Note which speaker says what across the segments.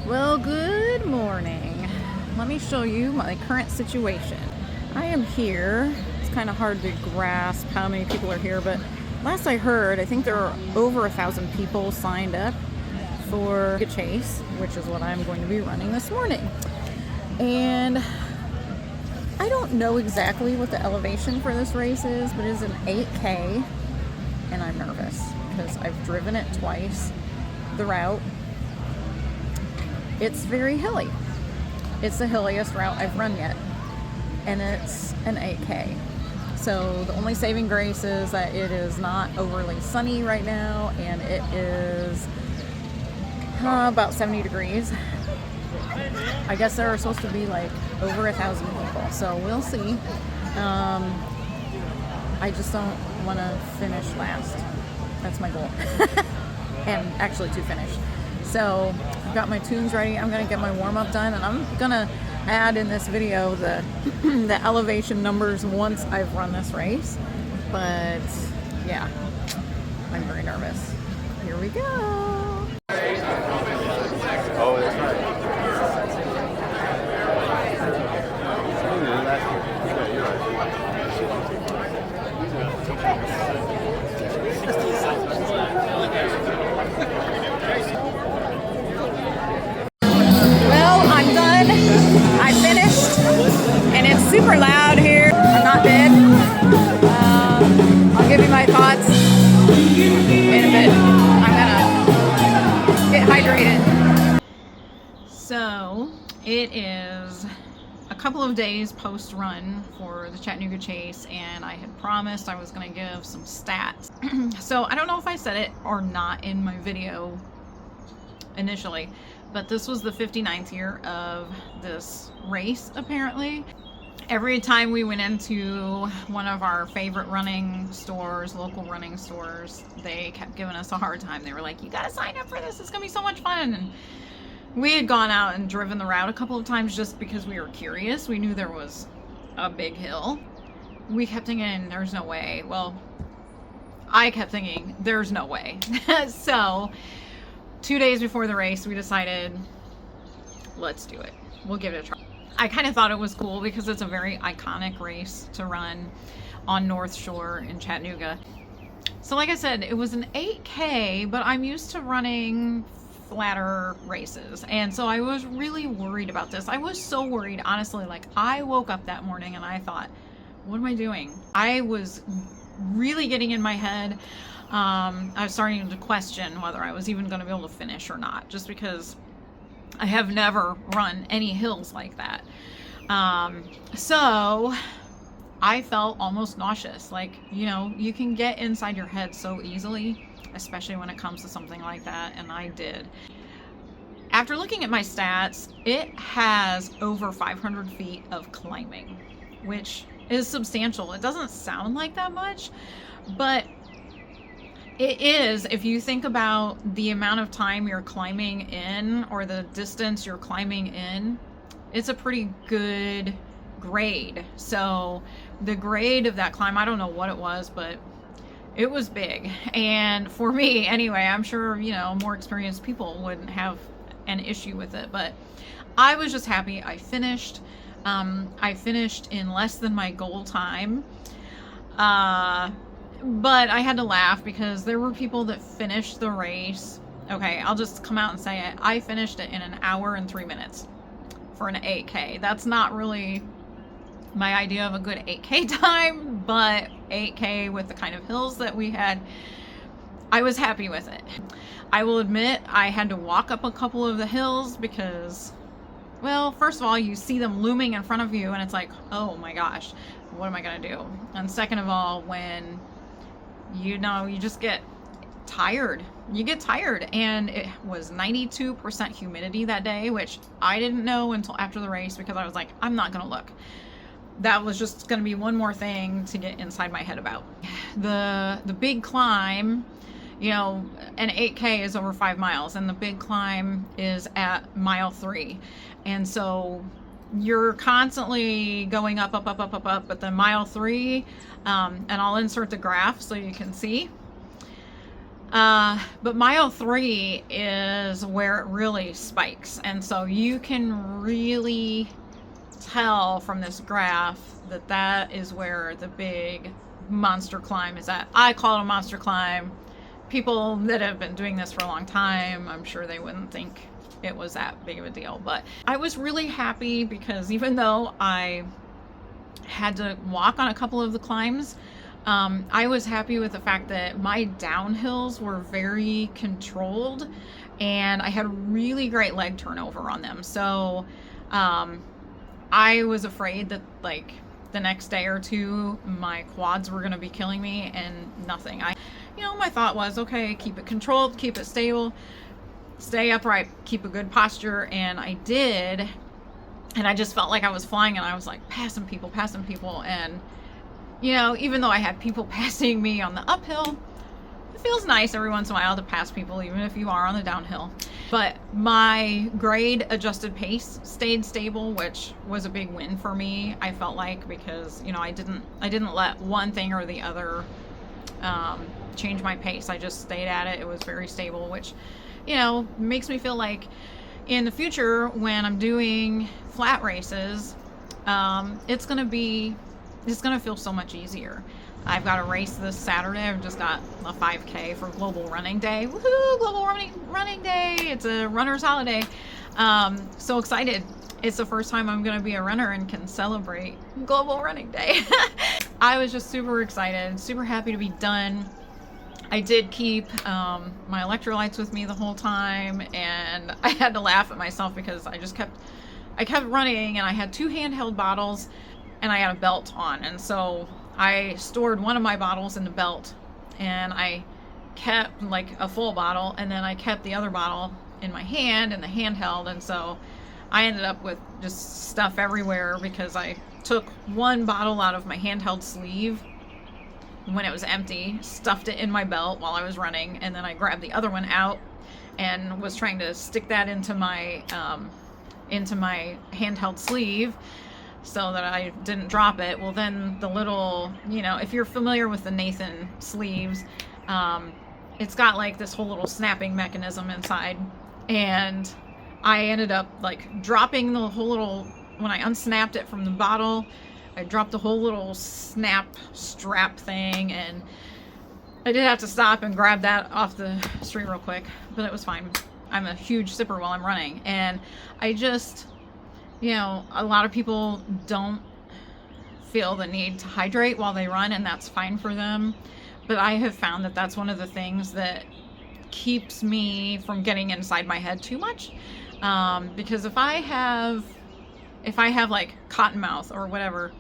Speaker 1: Well, good morning. Let me show you my current situation. I am here. It's kind of hard to grasp how many people are here, but last I heard, I think there are over 1,000 people signed up for Chattanooga Chase, which is what I'm going to be running this morning. And I don't know exactly what the elevation for this race is, but it is an 8K, and I'm nervous because I've driven it twice, the route. It's very hilly. It's the hilliest route I've run yet, and it's an 8K. So the only saving grace is that it is not overly sunny right now, and it is about 70 degrees. I guess there are supposed to be like over 1,000 people, so we'll see. I just don't want to finish last. That's my goal. And actually to finish. So I've got my tunes ready. I'm going to get my warm-up done, and I'm going to add in this video the the elevation numbers once I've run this race. But yeah, I'm very nervous. Here we go.
Speaker 2: Oh, that's right. Yeah, you're right.
Speaker 1: Well, I'm done. I finished, and it's super loud here. I'm not dead. I'll give you my thoughts in a bit. I'm gonna get hydrated. So it is a couple of days post-run for the Chattanooga Chase, and I had promised I was going to give some stats. So I don't know if I said it or not in my video initially, but this was the 59th year of this race, apparently. Every time we went into one of our favorite running stores, local running stores, they kept giving us a hard time. They were like, you gotta sign up for this, it's gonna be so much fun. And we had gone out and driven the route a couple of times just because we were curious. We knew there was a big hill. We kept thinking, there's no way. Well, I kept thinking, there's no way. So 2 days before the race, we decided, let's do it. We'll give it a try. I kind of thought it was cool because it's a very iconic race to run on North Shore in Chattanooga. So like I said, it was an 8K, but I'm used to running flatter races, and so I was really worried about this. I was so worried, honestly. Like, I woke up that morning and I thought, what am I doing? I was really getting in my head. I was starting to question whether I was even going to be able to finish or not, just because I have never run any hills like that. So I felt almost nauseous. Like, you know, you can get inside your head so easily, especially when it comes to something like that, and I did. After looking at my stats, it has over 500 feet of climbing, which is substantial. It doesn't sound like that much, but it is. If you think about the amount of time you're climbing in, or the distance you're climbing in, it's a pretty good grade. So the grade of that climb, I don't know what it was, but it was big. And for me anyway, I'm sure, you know, more experienced people wouldn't have an issue with it, but I was just happy I finished. I finished in less than my goal time. But I had to laugh because there were people that finished the race. Okay, I'll just come out and say it. I finished it in 1 hour and 3 minutes for an 8K. That's not really my idea of a good 8K time, but 8K with the kind of hills that we had, I was happy with it. I will admit I had to walk up a couple of the hills because, well, first of all, you see them looming in front of you and it's like, oh my gosh, what am I gonna do? And second of all, when you know, you just get tired. You get tired, and it was 92% humidity that day, which I didn't know until after the race because I was like, I'm not gonna look. That was just gonna be one more thing to get inside my head about. The big climb, you know, an 8K is over 5 miles, and the big climb is at mile 3, and so you're constantly going up, but then mile 3, and I'll insert the graph so you can see. But mile 3 is where it really spikes. And so you can really tell from this graph that that is where the big monster climb is at. I call it a monster climb. People that have been doing this for a long time, I'm sure they wouldn't think it was that big of a deal. But I was really happy because even though I had to walk on a couple of the climbs, I was happy with the fact that my downhills were very controlled and I had really great leg turnover on them. So I was afraid that like the next day or two my quads were going to be killing me, and nothing. My thought was, okay, keep it controlled, keep it stable, stay upright, keep a good posture, and I did. And I just felt like I was flying, and I was like passing people, and even though I had people passing me on the uphill, it feels nice every once in a while to pass people, even if you are on the downhill. But my grade adjusted pace stayed stable, which was a big win for me, I felt like, because I didn't let one thing or the other change my pace. I just stayed at it. It was very stable, which makes me feel like in the future when I'm doing flat races, it's gonna feel so much easier. I've got a race this Saturday. I've just got a 5K for Global Running Day. Woohoo! Global Running Day. It's a runner's holiday. So excited. It's the first time I'm going to be a runner and can celebrate Global Running Day. I was just super excited, super happy to be done. I did keep my electrolytes with me the whole time, and I had to laugh at myself because I kept running, and I had 2 handheld bottles and I had a belt on, and so I stored one of my bottles in the belt, and I kept like a full bottle, and then I kept the other bottle in my hand in the handheld, and so I ended up with just stuff everywhere because I took one bottle out of my handheld sleeve when it was empty, stuffed it in my belt while I was running, and then I grabbed the other one out and was trying to stick that into my handheld sleeve so that I didn't drop it. Well, then the little, if you're familiar with the Nathan sleeves, it's got like this whole little snapping mechanism inside, and I ended up like dropping the whole little, when I unsnapped it from the bottle, I dropped the whole little snap strap thing, and I did have to stop and grab that off the street real quick, but it was fine. I'm a huge sipper while I'm running, and I just, a lot of people don't feel the need to hydrate while they run, and that's fine for them. But I have found that that's one of the things that keeps me from getting inside my head too much. Because if I have like cotton mouth or whatever,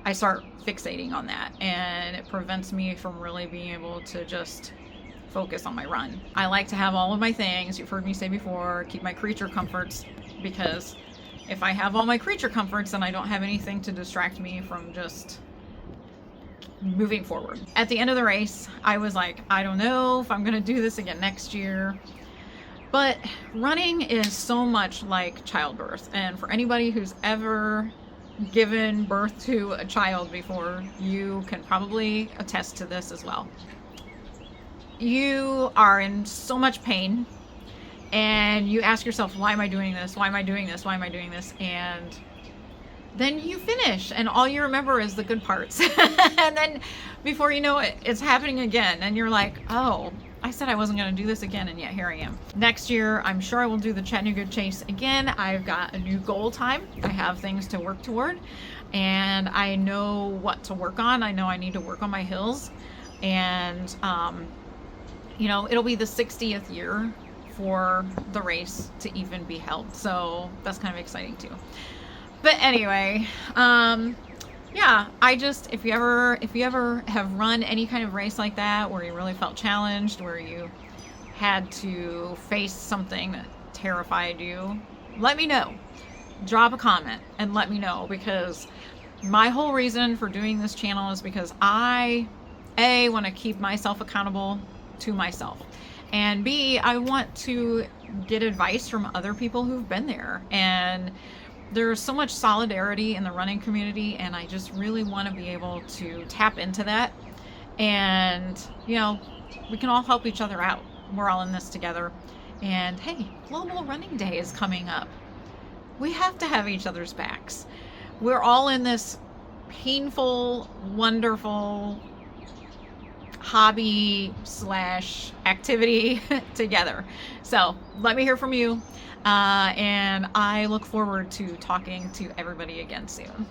Speaker 1: I start fixating on that, and it prevents me from really being able to just focus on my run. I like to have all of my things, you've heard me say before, keep my creature comforts, because if I have all my creature comforts, then I don't have anything to distract me from just moving forward. At the end of the race, I was like, I don't know if I'm gonna do this again next year. But running is so much like childbirth, and for anybody who's ever given birth to a child before, you can probably attest to this as well. You are in so much pain, and you ask yourself, why am I doing this? Why am I doing this? Why am I doing this? And then you finish, and all you remember is the good parts. And then before you know it, it's happening again, and you're like, oh, I said I wasn't going to do this again, and yet here I am. Next year, I'm sure I will do the Chattanooga Chase again. I've got a new goal time. I have things to work toward, and I know what to work on. I know I need to work on my hills, and it'll be the 60th year for the race to even be held, so that's kind of exciting too. But anyway, yeah, if you ever have run any kind of race like that where you really felt challenged, where you had to face something that terrified you, let me know. Drop a comment and let me know, because my whole reason for doing this channel is because I, A, want to keep myself accountable to myself, and B, I want to get advice from other people who've been there. And there's so much solidarity in the running community, and I just really want to be able to tap into that and, we can all help each other out. We're all in this together. And hey, Global Running Day is coming up. We have to have each other's backs. We're all in this painful, wonderful hobby / activity together. So let me hear from you. And I look forward to talking to everybody again soon.